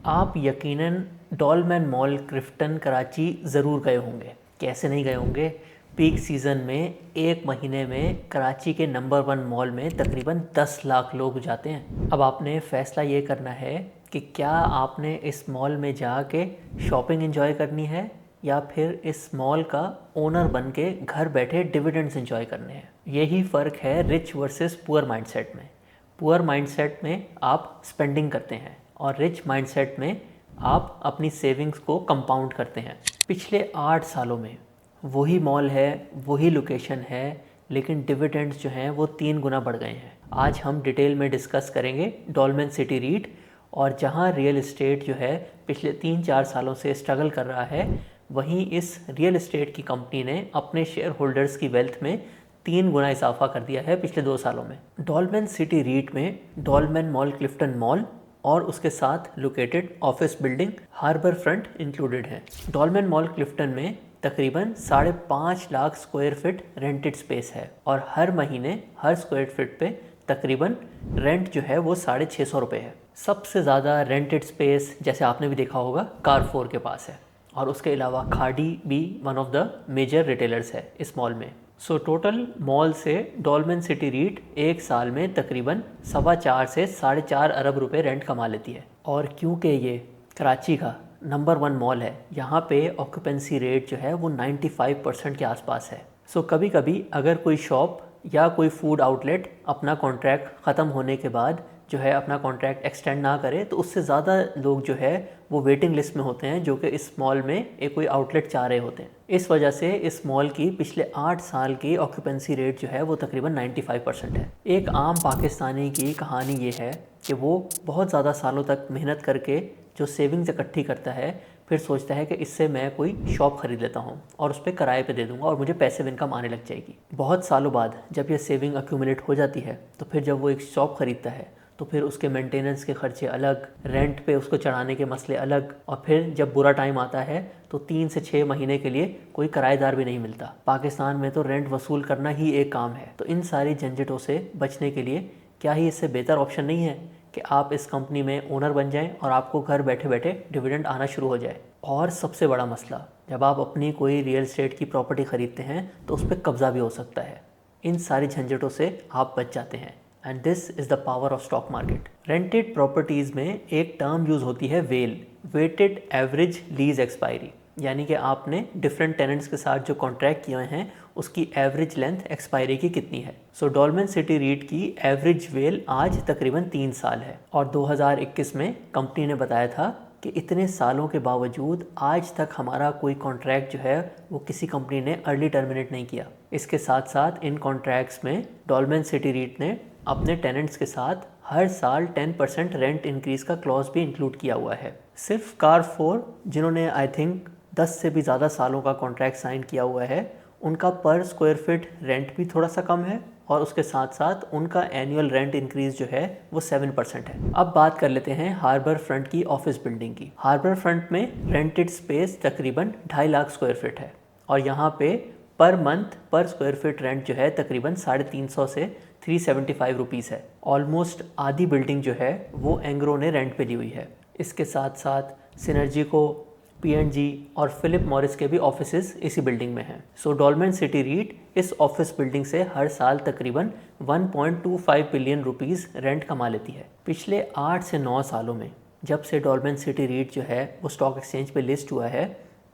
आप यकीनन डॉलमैन मॉल क्लिफ्टन कराची ज़रूर गए होंगे। कैसे नहीं गए होंगे। पीक सीज़न में एक महीने में कराची के नंबर 1 मॉल में तकरीबन 10 लाख लोग जाते हैं। अब आपने फ़ैसला ये करना है कि क्या आपने इस मॉल में जाके शॉपिंग एंजॉय करनी है या फिर इस मॉल का ओनर बन के घर बैठे डिविडेंड्स एंजॉय करने हैं। यही फ़र्क है रिच वर्सेस पुअर माइंडसेट में। पुअर माइंडसेट में आप स्पेंडिंग करते हैं और रिच माइंडसेट में आप अपनी सेविंग्स को कंपाउंड करते हैं। पिछले 8 सालों में वही मॉल है, वही लोकेशन है, लेकिन डिविडेंड्स जो हैं वो 3 गुना बढ़ गए हैं। आज हम डिटेल में डिस्कस करेंगे डॉलमेन सिटी रीट, और जहां रियल इस्टेट जो है पिछले 3-4 सालों से स्ट्रगल कर रहा है, वहीं इस रियल इस्टेट की कंपनी ने अपने शेयर होल्डर्स की वेल्थ में 3 गुना इजाफा कर दिया है पिछले 2 सालों में। डॉलमेन सिटी रीट में डॉलमेन मॉल क्लिफ्टन मॉल और उसके साथ located office building harbour front included है। डॉलमेन मॉल क्लिफ्टन में तकरीबन 5.5 lakh square feet rented space है और हर महीने हर स्क्वायर फीट पे तकरीबन रेंट जो है वो 650 रुपये है। सबसे ज़्यादा रेंटेड स्पेस, जैसे आपने भी देखा होगा, कारफोर के पास है और उसके अलावा खाड़ी भी one of the major retailers है इस मॉल में। सो टोटल मॉल से डॉलमेन सिटी रीट एक साल में तकरीबन 4.25 से 4.5 अरब रुपए रेंट कमा लेती है। और क्योंकि ये कराची का नंबर 1 मॉल है, यहाँ पे ऑक्यूपेंसी रेट जो है वो 95% के आसपास है। सो कभी कभी अगर कोई शॉप या कोई फूड आउटलेट अपना कॉन्ट्रैक्ट ख़त्म होने के बाद जो है अपना कॉन्ट्रैक्ट एक्सटेंड ना करे, तो उससे ज़्यादा लोग जो है वो वेटिंग लिस्ट में होते हैं जो कि इस मॉल में एक कोई आउटलेट चाह रहे होते हैं। इस वजह से इस मॉल की पिछले 8 साल की ऑक्यूपेंसी रेट जो है वो तकरीबन 95% है। एक आम पाकिस्तानी की कहानी ये है कि वो बहुत ज़्यादा सालों तक मेहनत करके जो सेविंग्स इकट्ठी करता है, फिर सोचता है कि इससे मैं कोई शॉप ख़रीद लेता हूँ और उस पर किराए पे दे दूँगा और मुझे पैसिव इनकम आने लग जाएगी। बहुत सालों बाद जब ये सेविंग अक्यूमुलेट हो जाती है, तो फिर जब वो एक शॉप ख़रीदता है तो फिर उसके मेंटेनेंस के खर्चे अलग, रेंट पे उसको चढ़ाने के मसले अलग, और फिर जब बुरा टाइम आता है तो 3 से 6 महीने के लिए कोई किराएदार भी नहीं मिलता। पाकिस्तान में तो रेंट वसूल करना ही एक काम है। तो इन सारी झंझटों से बचने के लिए क्या ही इससे बेहतर ऑप्शन नहीं है कि आप इस कंपनी में ओनर बन जाएं और आपको घर बैठे बैठे डिविडेंड आना शुरू हो जाए। और सबसे बड़ा मसला, जब आप अपनी कोई रियल एस्टेट की प्रॉपर्टी ख़रीदते हैं तो उस पर कब्ज़ा भी हो सकता है। इन सारी झंझटों से आप बच जाते हैं। And this is the power of stock market. Rented properties में एक टर्म यूज़ होती है well, weighted average lease expiry, यानी कि आपने डिफरेंट टेनेंट्स के साथ जो कॉन्ट्रैक्ट किए हैं उसकी एवरेज लेंथ एक्सपायरी की कितनी है। सो डॉलमेन सिटी रीट की एवरेज वेल आज तकरीबन 3 साल है और 2021 में कंपनी ने बताया था कि इतने सालों के बावजूद आज तक हमारा कोई कॉन्ट्रैक्ट जो है वो किसी कंपनी ने अर्ली टर्मिनेट नहीं किया। इसके साथ साथ इन कॉन्ट्रैक्ट्स में डॉलमेन सिटी रीट ने अपने टेनेंट्स के साथ हर साल 10% रेंट इंक्रीज़ का क्लॉज भी इंक्लूड किया हुआ है। सिर्फ कारफोर, जिन्होंने आई थिंक 10 से भी ज़्यादा सालों का कॉन्ट्रैक्ट साइन किया हुआ है, उनका पर स्क्वायर फीट रेंट भी थोड़ा सा कम है और उसके साथ साथ उनका एनुअल रेंट इंक्रीज़ जो है वो 7% है। अब बात कर लेते हैं हार्बर फ्रंट की ऑफिस बिल्डिंग की। हार्बर फ्रंट में रेंटेड स्पेस तकरीबन 2.5 लाख स्क्वायर फीट है और यहाँ पे पर मंथ पर स्क्वायर फीट रेंट जो है तकरीबन 350 से 375 रुपीज़ है। ऑलमोस्ट आधी बिल्डिंग जो है वो एंग्रो ने रेंट पे ली हुई है। इसके साथ साथ सिनर्जी को, P&G और फिलिप मॉरिस के भी ऑफिसेज इसी बिल्डिंग में हैं। सो डॉलमेन सिटी रीट इस ऑफिस बिल्डिंग से हर साल तकरीबन 1.25 बिलियन रुपीज़ रेंट कमा लेती है। पिछले 8 से 9 सालों में जब से डॉलमेन सिटी रीट जो है वो स्टॉक एक्सचेंज पे लिस्ट हुआ है,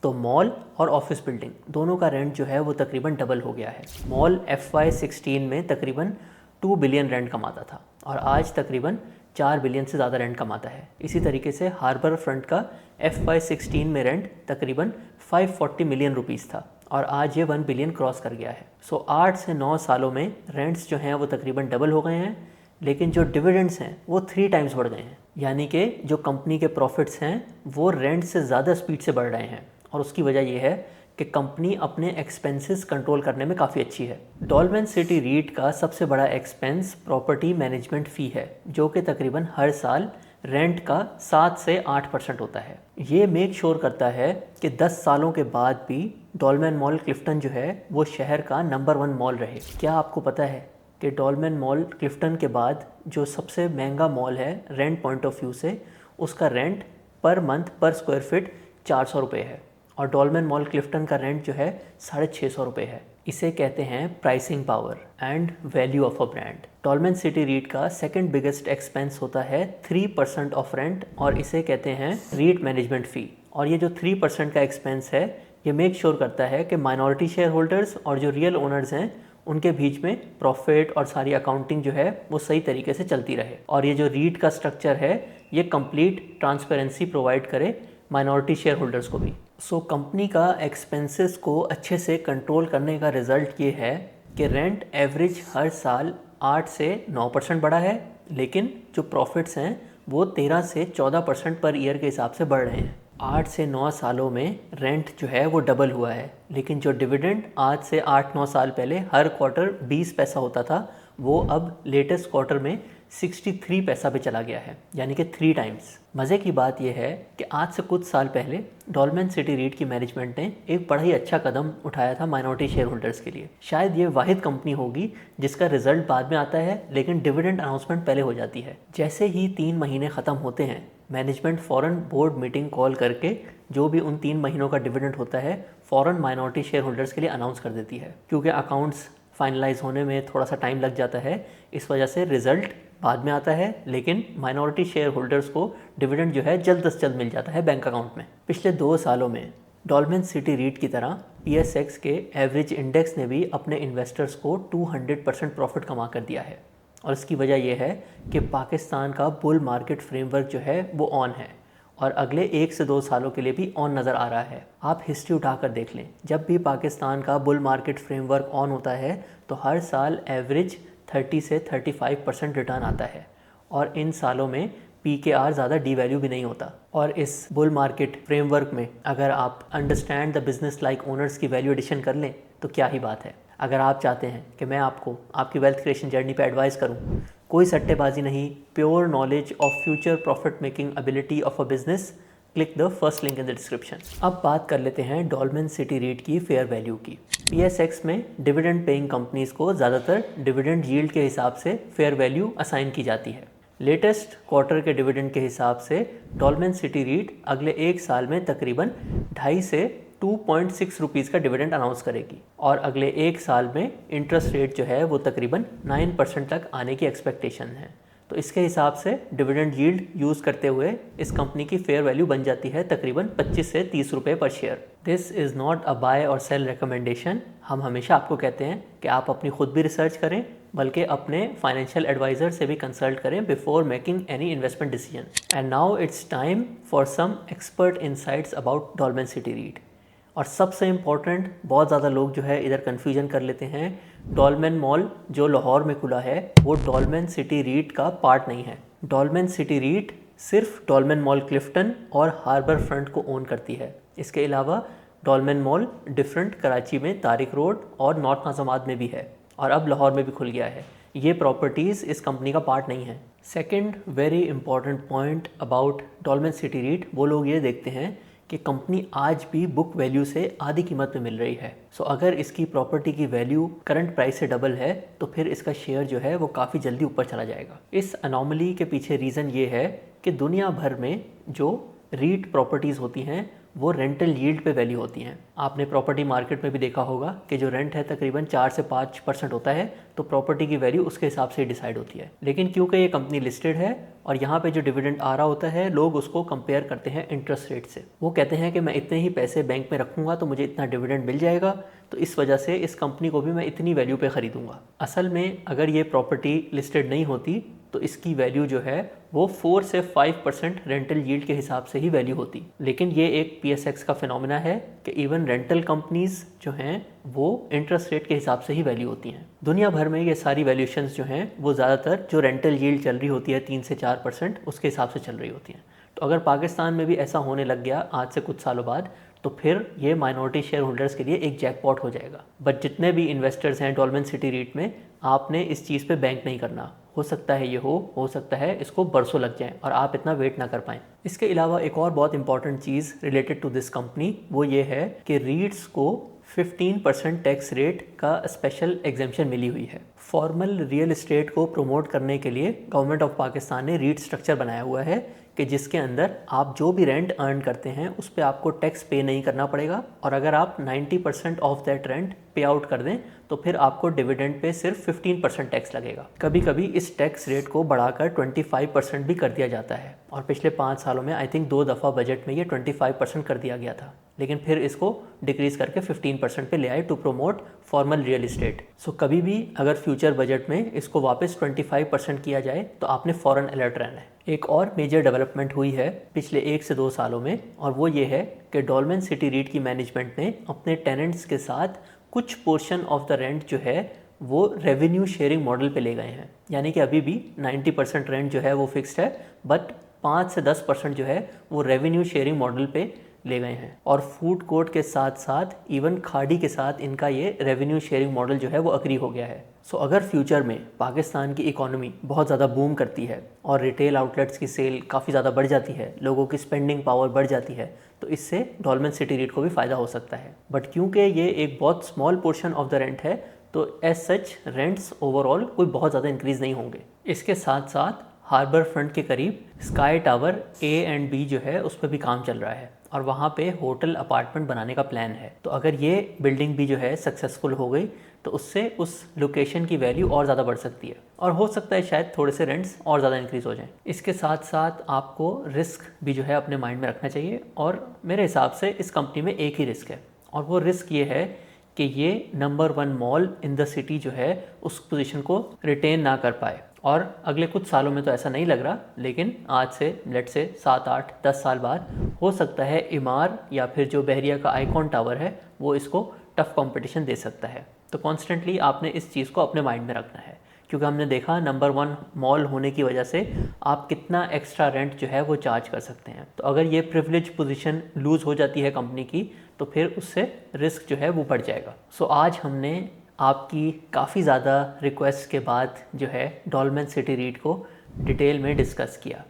तो मॉल और ऑफिस बिल्डिंग दोनों का रेंट जो है वो तकरीबन डबल हो गया है। मॉल FY16 में तकरीबन 2 बिलियन रेंट कमाता था और आज तकरीबन 4 बिलियन से ज़्यादा रेंट कमाता है। इसी तरीके से हार्बर फ्रंट का FY16 में रेंट तकरीबन 540 मिलियन रुपीज़ था और आज ये 1 बिलियन क्रॉस कर गया है। सो 8 से 9 सालों में रेंट्स जो हैं वो तकरीबन डबल हो गए हैं, लेकिन जो डिविडेंड्स हैं वो 3 टाइम्स बढ़ गए हैं। यानी कि जो कंपनी के प्रॉफिट्स हैं वो रेंट से ज़्यादा स्पीड से बढ़ रहे हैं और उसकी वजह ये है कि कंपनी अपने एक्सपेंसेस कंट्रोल करने में काफ़ी अच्छी है। डॉलमेन सिटी रीट का सबसे बड़ा एक्सपेंस प्रॉपर्टी मैनेजमेंट फ़ी है, जो कि तकरीबन हर साल रेंट का 7 से 8% होता है। ये मेक श्योर करता है कि 10 सालों के बाद भी डॉलमेन मॉल क्लिफ्टन जो है वो शहर का नंबर 1 मॉल रहे। क्या आपको पता है कि डॉलमेन मॉल क्लिफ्टन के बाद जो सबसे महंगा मॉल है रेंट पॉइंट ऑफ व्यू से, उसका रेंट पर मंथ पर स्क्वायर फीट 400 रुपये है और डॉलमेन मॉल क्लिफ्टन का रेंट जो है 650 रुपये है। इसे कहते हैं pricing power and value of a brand. Dolmen City REIT का सेकंड बिगेस्ट एक्सपेंस होता है 3% ऑफ रेंट और इसे कहते हैं रीट मैनेजमेंट फ़ी। और ये जो 3% का एक्सपेंस है ये मेक श्योर करता है कि माइनॉरिटी शेयर होल्डर्स और जो रियल ओनर्स हैं उनके बीच में प्रॉफिट और सारी अकाउंटिंग जो है वो सही तरीके से चलती रहे। और ये जो रीट का स्ट्रक्चर है ये कंप्लीट ट्रांसपेरेंसी प्रोवाइड करे माइनॉरिटी शेयर होल्डर्स को भी। सो कंपनी का एक्सपेंसेस को अच्छे से कंट्रोल करने का रिज़ल्ट ये है कि रेंट एवरेज हर साल 8 से 9% बढ़ा है, लेकिन जो प्रॉफिट्स हैं वो 13 से 14% पर ईयर के हिसाब से बढ़ रहे हैं। 8 से 9 सालों में रेंट जो है वो डबल हुआ है, लेकिन जो डिविडेंड आज से 8-9 साल पहले हर क्वार्टर 20 पैसा होता था वो अब लेटेस्ट क्वार्टर में 63 पैसा पे चला गया है, यानी कि 3 टाइम्स। मज़े की बात यह है कि आज से कुछ साल पहले डॉलमेन सिटी रीट की मैनेजमेंट ने एक बड़ा ही अच्छा कदम उठाया था माइनॉरिटी शेयर होल्डर्स के लिए। शायद ये वाहिद कंपनी होगी जिसका रिजल्ट बाद में आता है लेकिन डिविडेंड अनाउंसमेंट पहले हो जाती है। जैसे ही 3 महीने ख़त्म होते हैं मैनेजमेंट फ़ौरन बोर्ड मीटिंग कॉल करके जो भी उन 3 महीनों का डिविडेंड होता है फ़ौरन माइनॉरिटी शेयर होल्डर्स के लिए अनाउंस कर देती है। क्योंकि अकाउंट्स फाइनलाइज होने में थोड़ा सा टाइम लग जाता है, इस वजह से रिज़ल्ट बाद में आता है, लेकिन माइनॉरिटी शेयर होल्डर्स को डिविडेंड जो है जल्द से जल्द मिल जाता है बैंक अकाउंट में। पिछले 2 सालों में डॉलमेन सिटी रीट की तरह PSX के एवरेज इंडेक्स ने भी अपने इन्वेस्टर्स को 200% प्रॉफिट कमा कर दिया है। और इसकी वजह यह है कि पाकिस्तान का बुल मार्केट फ्रेमवर्क जो है वो ऑन है और अगले 1 से 2 सालों के लिए भी ऑन नज़र आ रहा है। आप हिस्ट्री उठाकर देख लें, जब भी पाकिस्तान का बुल मार्केट फ्रेमवर्क ऑन होता है तो हर साल एवरेज 30 से 35% रिटर्न आता है और इन सालों में PKR ज़्यादा डीवैल्यू भी नहीं होता। और इस बुल मार्केट फ्रेमवर्क में अगर आप understand the business like owners की वैल्यू एडिशन कर लें तो क्या ही बात है। अगर आप चाहते हैं कि मैं आपको आपकी वेल्थ क्रिएशन जर्नी पे एडवाइस करूं, कोई सट्टेबाजी नहीं, pure knowledge of future profit making ability of a business, click the first link in the description. अब बात कर लेते हैं डॉलमेन सिटी रीट की फेयर वैल्यू की। PSX में डिविडेंड पेइंग कंपनीज़ को ज़्यादातर डिविडेंड यील्ड के हिसाब से फेयर वैल्यू असाइन की जाती है। लेटेस्ट क्वार्टर के डिविडेंड के हिसाब से डॉलमेन सिटी रीट अगले 1 साल में तकरीबन 2.5 से 2.6 रुपीज़ का डिविडेंड अनाउंस करेगी और अगले 1 साल में इंटरेस्ट रेट जो है वो तकरीबन 9% तक आने की एक्सपेक्टेशन है। तो इसके हिसाब से डिविडेंड यील्ड यूज़ करते हुए इस कंपनी की फेयर वैल्यू बन जाती है तकरीबन 25 से 30 रुपये पर share. This is not a buy or sell recommendation. हम हमेशा आपको कहते हैं कि आप अपनी खुद भी रिसर्च करें, बल्कि अपने फाइनेंशियल एडवाइज़र से भी कंसल्ट करें before making any investment decision. And now it's time for some expert insights about Dolmen City REIT. और सबसे इम्पॉर्टेंट, बहुत ज़्यादा लोग जो है इधर कन्फ्यूजन कर लेते हैं, डॉलमेन मॉल जो लाहौर में खुला है वो डॉलमेन सिटी रीट का पार्ट नहीं है। डॉलमेन सिटी रीट सिर्फ डॉलमेन मॉल क्लिफ्टन और हार्बर फ्रंट को ओन करती है। इसके अलावा डॉलमेन मॉल डिफरेंट कराची में तारिक रोड और नॉर्थ नाज़ामाबाद में भी है और अब लाहौर में भी खुल गया है। ये प्रॉपर्टीज़ इस कंपनी का पार्ट नहीं है। Second very important point about Dolmen City REIT, वो लोग ये देखते हैं कि कंपनी आज भी बुक वैल्यू से आधी कीमत में मिल रही है। सो अगर इसकी प्रॉपर्टी की वैल्यू करंट प्राइस से डबल है तो फिर इसका शेयर जो है वो काफ़ी जल्दी ऊपर चला जाएगा। इस अनोमली के पीछे रीज़न ये है कि दुनिया भर में जो रीट प्रॉपर्टीज़ होती हैं वो रेंटल यील्ड पे वैल्यू होती हैं। आपने प्रॉपर्टी मार्केट में भी देखा होगा कि जो रेंट है तकरीबन 4 से 5% होता है, तो प्रॉपर्टी की वैल्यू उसके हिसाब से डिसाइड होती है। लेकिन क्योंकि ये कंपनी लिस्टेड है और यहाँ पे जो डिविडेंड आ रहा होता है लोग उसको कंपेयर करते हैं इंटरेस्ट रेट से। वो कहते हैं कि मैं इतने ही पैसे बैंक में रखूँगा तो मुझे इतना डिविडेंड मिल जाएगा, तो इस वजह से इस कंपनी को भी मैं इतनी वैल्यू पे ख़रीदूँगा। असल में अगर ये प्रॉपर्टी लिस्टेड नहीं होती तो इसकी वैल्यू जो है वो 4 से 5% रेंटल यील्ड के हिसाब से ही वैल्यू होती। लेकिन ये एक PSX का फिनोमेना है कि इवन रेंटल कंपनीज़ जो हैं वो इंटरेस्ट रेट के हिसाब से ही वैल्यू होती हैं। दुनिया भर में ये सारी वैल्यूशंस जो हैं वो ज़्यादातर जो रेंटल यील्ड चल रही होती है 3 से 4%, उसके हिसाब से चल रही होती हैं। तो अगर पाकिस्तान में भी ऐसा होने लग गया आज से कुछ सालों बाद तो फिर ये माइनॉरिटी शेयर होल्डर्स के लिए एक जैकपॉट हो जाएगा। बट जितने भी इन्वेस्टर्स हैं डॉलमेन सिटी रीट में, आपने इस चीज़ पे बैंक नहीं करना। हो सकता है ये हो सकता है इसको बरसों लग जाए और आप इतना वेट ना कर पाएँ। इसके अलावा एक और बहुत इंपॉर्टेंट चीज़ रिलेटेड टू दिस कंपनी वो ये है कि रीट्स को 15% टैक्स रेट का स्पेशल एग्जेम्पशन मिली हुई है। फॉर्मल रियल एस्टेट को प्रमोट करने के लिए गवर्नमेंट ऑफ पाकिस्तान ने रीट स्ट्रक्चर बनाया हुआ है कि जिसके अंदर आप जो भी रेंट अर्न करते हैं उस पर आपको टैक्स पे नहीं करना पड़ेगा, और अगर आप 90% ऑफ दैट रेंट पे आउट कर दें तो फिर आपको डिविडेंड पे सिर्फ 15% टैक्स लगेगा। कभी कभी इस टैक्स रेट को बढ़ाकर 25% भी कर दिया जाता है, और पिछले 5 सालों में आई थिंक 2 दफ़ा बजट में ये 25% कर दिया गया था, लेकिन फिर इसको डिक्रीज़ करके 15% पे ले आए to promote formal real estate. So कभी भी अगर फ्यूचर बजट में इसको वापस 25% किया जाए तो आपने फ़ौरन अलर्ट रहना है। एक और मेजर डेवलपमेंट हुई है पिछले 1 से 2 सालों में, और वो ये है कि डॉलमेन सिटी रीट की मैनेजमेंट ने अपने टेनेंट्स के साथ कुछ पोर्शन ऑफ द रेंट जो है वो रेवेन्यू शेयरिंग मॉडल पे ले गए हैं। यानी कि अभी भी 90% रेंट जो है वो फिक्स्ड है, बट 5 से 10% जो है वो रेवेन्यू शेयरिंग मॉडल पे ले गए हैं। और फूड कोर्ट के साथ साथ इवन खाड़ी के साथ इनका ये रेवेन्यू शेयरिंग मॉडल जो है वो अग्री हो गया है। सो अगर फ्यूचर में पाकिस्तान की इकोनॉमी बहुत ज़्यादा बूम करती है और रिटेल आउटलेट्स की सेल काफ़ी ज़्यादा बढ़ जाती है, लोगों की स्पेंडिंग पावर बढ़ जाती है, तो इससे डॉलमेन सिटी रीट को भी फ़ायदा हो सकता है। बट क्योंकि ये एक बहुत small portion of the rent है, तो एज सच रेंट्स ओवरऑल कोई बहुत ज़्यादा इंक्रीज़ नहीं होंगे। इसके साथ साथ हार्बर फ्रंट के करीब sky tower A and B जो है उस पर भी काम चल रहा है, और वहाँ पे होटल अपार्टमेंट बनाने का प्लान है। तो अगर ये बिल्डिंग भी जो है सक्सेसफुल हो गई तो उससे उस लोकेशन की वैल्यू और ज़्यादा बढ़ सकती है, और हो सकता है शायद थोड़े से रेंट्स और ज़्यादा इंक्रीज़ हो जाएं। इसके साथ साथ आपको रिस्क भी जो है अपने माइंड में रखना चाहिए, और मेरे हिसाब से इस कंपनी में एक ही रिस्क है, और वो रिस्क ये है कि ये number 1 mall in the city जो है उस पोजीशन को रिटेन ना कर पाए। और अगले कुछ सालों में तो ऐसा नहीं लग रहा, लेकिन आज से लेट से 7, 8, 10 साल बाद हो सकता है इमार या फिर जो बहरिया का आइकॉन टावर है वो इसको टफ कंपटीशन दे सकता है। तो कॉन्स्टेंटली आपने इस चीज़ को अपने माइंड में रखना है, क्योंकि हमने देखा नंबर 1 मॉल होने की वजह से आप कितना एक्स्ट्रा रेंट जो है वो चार्ज कर सकते हैं। तो अगर ये प्रिविलेज पोजीशन लूज़ हो जाती है कंपनी की तो फिर उससे रिस्क जो है वो बढ़ जाएगा। सो आज हमने आपकी काफ़ी ज़्यादा रिक्वेस्ट के बाद जो है डॉलमेन सिटी रीट को डिटेल में डिस्कस किया,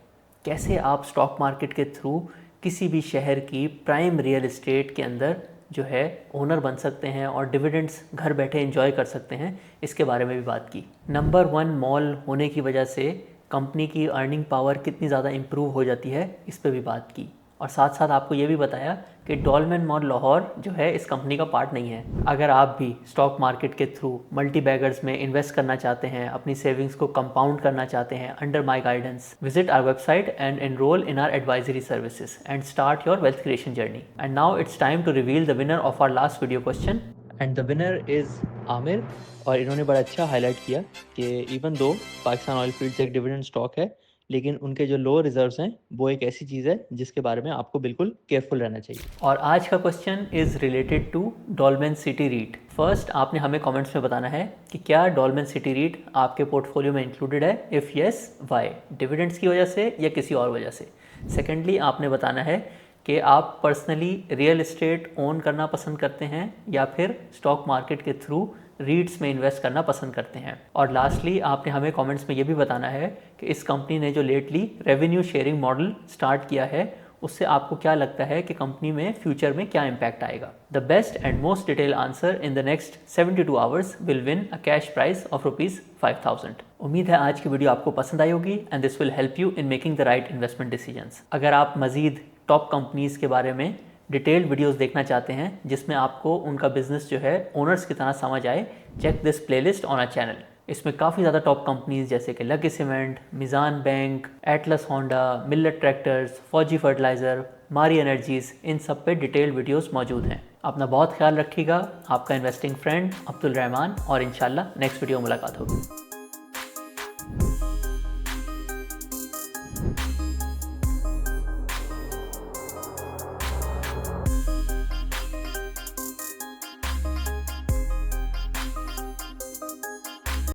कैसे आप स्टॉक मार्केट के थ्रू किसी भी शहर की प्राइम रियल इस्टेट के अंदर जो है ओनर बन सकते हैं और डिविडेंड्स घर बैठे एंजॉय कर सकते हैं, इसके बारे में भी बात की। नंबर 1 मॉल होने की वजह से कंपनी की अर्निंग पावर कितनी ज़्यादा इम्प्रूव हो जाती है, इस पर भी बात की, और साथ साथ आपको ये भी बताया कि डॉलमेन मॉल लाहौर जो है इस कंपनी का पार्ट नहीं है। अगर आप भी स्टॉक मार्केट के थ्रू मल्टी बैगर्स में इन्वेस्ट करना चाहते हैं, अपनी सेविंग्स को कंपाउंड करना चाहते हैं under my guidance, visit our website and enrol in our advisory services and start your wealth creation journey. And now it's time to reveal the winner of our last video question, and the winner is Aamir. और इन्होंने बड़ा अच्छा highlight किया कि even though Pakistan Oil Fields एक dividend stock है, लेकिन उनके जो लो रिजर्व्स हैं वो एक ऐसी चीज़ है जिसके बारे में आपको बिल्कुल केयरफुल रहना चाहिए। और आज का question is related to Dolmen City REIT. First आपने हमें कमेंट्स में बताना है कि क्या डॉलमेन सिटी रीट आपके पोर्टफोलियो में इंक्लूडेड है, इफ़ येस व्हाई, डिविडेंड्स की वजह से या किसी और वजह से। सेकेंडली आपने बताना है कि आप पर्सनली रियल इस्टेट ओन करना पसंद करते हैं या फिर स्टॉक मार्केट के थ्रू रीट्स में इन्वेस्ट करना पसंद करते हैं। और लास्टली आपने हमें कमेंट्स में ये भी बताना है कि इस कंपनी ने जो lately revenue sharing model start किया है उससे आपको क्या लगता है कि कंपनी में फ्यूचर में क्या इम्पैक्ट आएगा। The best and most detail answer in the next 72 hours will win a cash prize of ₹5000। उम्मीद है आज की वीडियो आपको पसंद आई होगी and this will help you in making the right investment decisions. अगर आप मजीद टॉप कंपनीज़ के बारे में डिटेल्ड वीडियोस देखना चाहते हैं जिसमें आपको उनका बिजनेस जो है ओनर्स की तरह समझ आए, check this playlist on our channel. इसमें काफ़ी ज़्यादा टॉप कंपनीज जैसे कि Lucky Cement, Meezan Bank, Atlas Honda, Millat Tractors, Fauji Fertilizer, Mari Energies, इन सब पे डिटेल्ड वीडियोस मौजूद हैं। अपना बहुत ख्याल रखिएगा। आपका इन्वेस्टिंग फ्रेंड अब्दुल रहमान, और इंशाल्लाह नेक्स्ट वीडियो मुलाकात होगी।